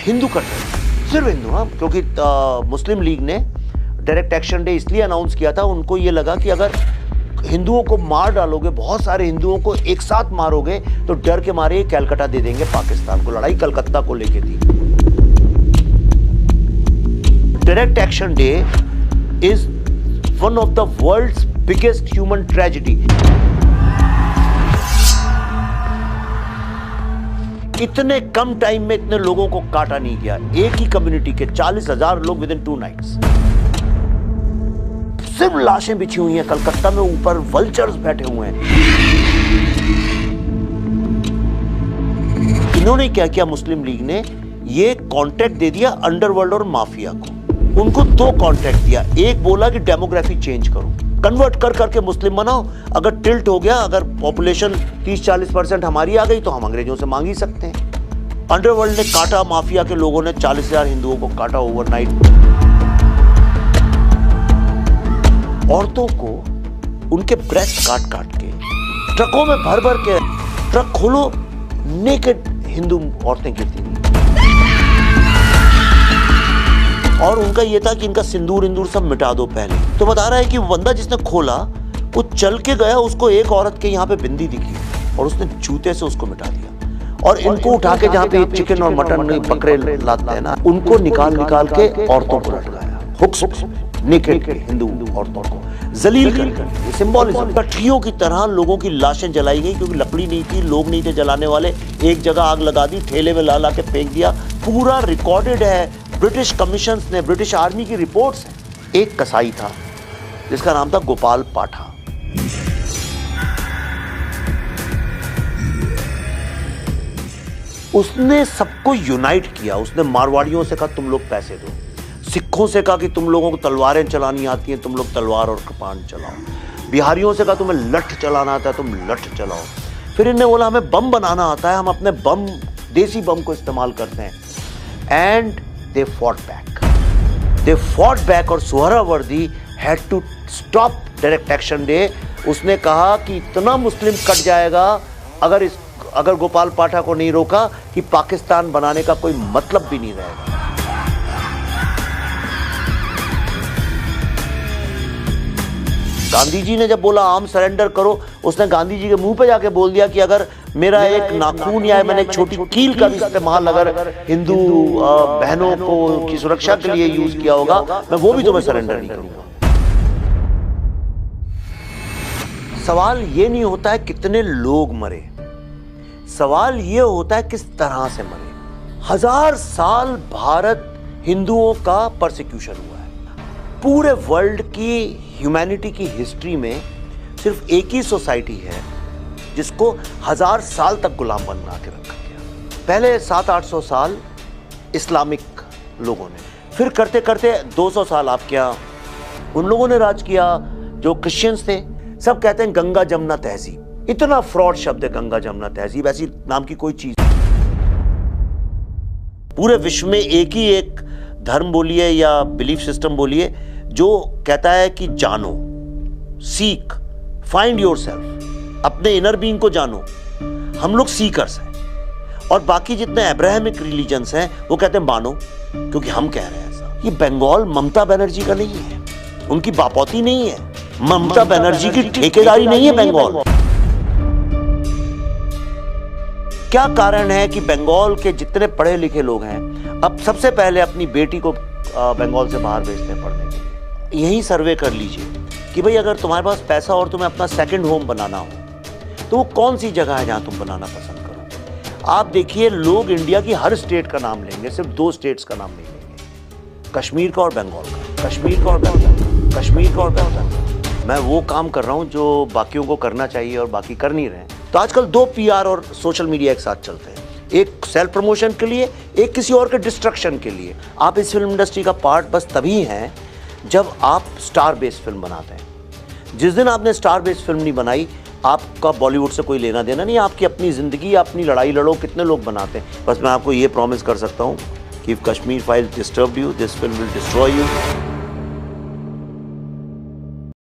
हिंदू कट्टर, सिर्फ हिंदू। हाँ, क्योंकि मुस्लिम लीग ने डायरेक्ट एक्शन डे इसलिए अनाउंस किया था, उनको ये लगा कि अगर हिंदुओं को मार डालोगे, बहुत सारे हिंदुओं को एक साथ मारोगे, तो डर के मारे कलकत्ता दे देंगे पाकिस्तान को। लड़ाई कलकत्ता को लेके थी। Direct action day is one of the world's biggest human tragedy. इतने कम टाइम में इतने लोगों को काटा नहीं गया। एक ही कम्युनिटी के 40,000 लोग विद इन 2 नाइट्स। सिर्फ लाशें बिछी हुई हैं कलकत्ता में, ऊपर वल्चर्स बैठे हुए हैं। इन्होंने क्या किया, मुस्लिम लीग ने ये कॉन्ट्रैक्ट दे दिया अंडरवर्ल्ड और माफिया को। उनको 2 कॉन्ट्रैक्ट दिया। एक बोला कि डेमोग्राफी चेंज करो, कन्वर्ट कर करके मुस्लिम बनाओ। अगर टिल्ट हो गया, अगर पॉपुलेशन 30-40% हमारी आ गई, तो हम अंग्रेजों से मांग ही सकते हैं। अंडरवर्ल्ड ने काटा, माफिया के लोगों ने 40,000 हिंदुओं को काटा ओवरनाइट। औरतों को उनके ब्रेस्ट काट काट के ट्रकों में भर भर के, ट्रक खोलो, नेकेड हिंदू औरतें गिरती थी। और उनका यह था कि इनका सिंदूर इंदूर सब मिटा दो पहले। तो बता रहा है कि वो बंदा जिसने खोला, वो चल के गया, उसको एक औरत के यहाँ पे बिंदी दिखी और उसने जूते से उसको मिटा दिया। और इनको उठा के जहाँ पे चिकन और मटन बकरे लाते हैं ना, उनको निकाल निकाल के औरतों को लटकाया, हुक्स नेकेड हिंदू औरतों को जलील कर। सिंबॉलिज्म। कठियों की तरह लोगों की लाशें जलाई गई, क्योंकि लकड़ी नहीं थी, लोग नहीं थे जलाने वाले। एक जगह आग लगा दी, ठेले में ला के फेंक दिया। पूरा रिकॉर्डेड है, ब्रिटिश कमीशंस ने, ब्रिटिश आर्मी की रिपोर्ट्स हैं। एक कसाई था जिसका नाम था गोपाल पाठा। उसने सबको यूनाइट किया। उसने मारवाड़ियों से कहा तुम लोग पैसे दो, सिखों से कहा कि तुम लोगों को तलवारें चलानी आती हैं, तुम लोग तलवार और कृपाण चलाओ। बिहारियों से कहा तुम्हें लठ चलाना आता है, तुम लठ चलाओ। फिर इन्हें बोला हमें बम बनाना आता है, हम अपने बम, देसी बम को इस्तेमाल करते हैं। एंड दे फॉट बैक और Suhrawardy had to stop direct action day. उसने कहा कि इतना मुस्लिम कट जाएगा अगर गोपाल पाठा को नहीं रोका, कि पाकिस्तान बनाने का कोई मतलब भी नहीं रहेगा। गांधी जी ने जब बोला आर्म सरेंडर करो, उसने गांधी जी के मुंह पे जाके बोल दिया कि अगर मेरा एक नाखून या मैंने एक छोटी कील का भी इस्तेमाल अगर हिंदू बहनों को की सुरक्षा के लिए यूज किया होगा, मैं वो भी तुम्हें सरेंडर नहीं करूंगा। सवाल ये नहीं होता है कितने लोग मरे, सवाल ये होता है किस तरह से मरे। 1000 साल भारत हिंदुओं का परसिक्यूशन हुआ है। पूरे वर्ल्ड की ह्यूमैनिटी की हिस्ट्री में सिर्फ एक ही सोसाइटी है जिसको 1000 साल तक गुलाम बना के रखा गया। पहले 700-800 साल इस्लामिक लोगों ने, फिर करते करते 200 साल आप क्या उन लोगों ने राज किया जो क्रिश्चियंस थे। सब कहते हैं गंगा जमुना तहजीब। इतना फ्रॉड शब्द है गंगा जमुना तहजीब, ऐसी नाम की कोई चीज। पूरे विश्व में एक ही एक धर्म बोलिए या बिलीफ सिस्टम बोलिए जो कहता है कि जानो, सीक, फाइंड योरसेल्फ, अपने इनर बीइंग को जानो। हम लोग सीकर्स हैं। और बाकी जितने अब्राहमिक रिलीजन्स हैं वो कहते हैं मानो, क्योंकि हम कह रहे हैं ऐसा। ये बंगाल ममता बनर्जी का नहीं है, उनकी बापौती नहीं है, ममता बनर्जी की ठेकेदारी नहीं है बंगाल। क्या कारण है कि बंगाल के जितने पढ़े लिखे लोग हैं अब सबसे पहले अपनी बेटी को बंगाल से बाहर भेजते हैं पढ़ने के लिए? यही सर्वे कर लीजिए कि भाई अगर तुम्हारे पास पैसा और तुम्हें अपना सेकंड होम बनाना हो, तो वो कौन सी जगह है जहां तुम बनाना पसंद करोगे? आप देखिए, लोग इंडिया की हर स्टेट का नाम लेंगे, सिर्फ 2 स्टेट्स का नाम नहीं लेंगे, कश्मीर का और बंगाल का। कश्मीर का और बंगाल, कश्मीर का और बंगाल। मैं वो काम कर रहा हूं जो बाकियों को करना चाहिए और बाकी कर नहीं रहे। तो आजकल 2 PR और सोशल मीडिया एक साथ चलते हैं, एक सेल्फ प्रमोशन के लिए, एक किसी और के डिस्ट्रक्शन के लिए। आप इस फिल्म इंडस्ट्री का पार्ट बस तभी हैं जब आप स्टार बेस्ड फिल्म बनाते हैं। जिस दिन आपने स्टार बेस्ड फिल्म नहीं बनाई, आपका बॉलीवुड से कोई लेना देना नहीं। आपकी अपनी जिंदगी, अपनी लड़ाई लड़ो, कितने लोग बनाते हैं। बस मैं आपको ये प्रॉमिस कर सकता हूँ कि if Kashmir files disturbed you, this film will destroy you.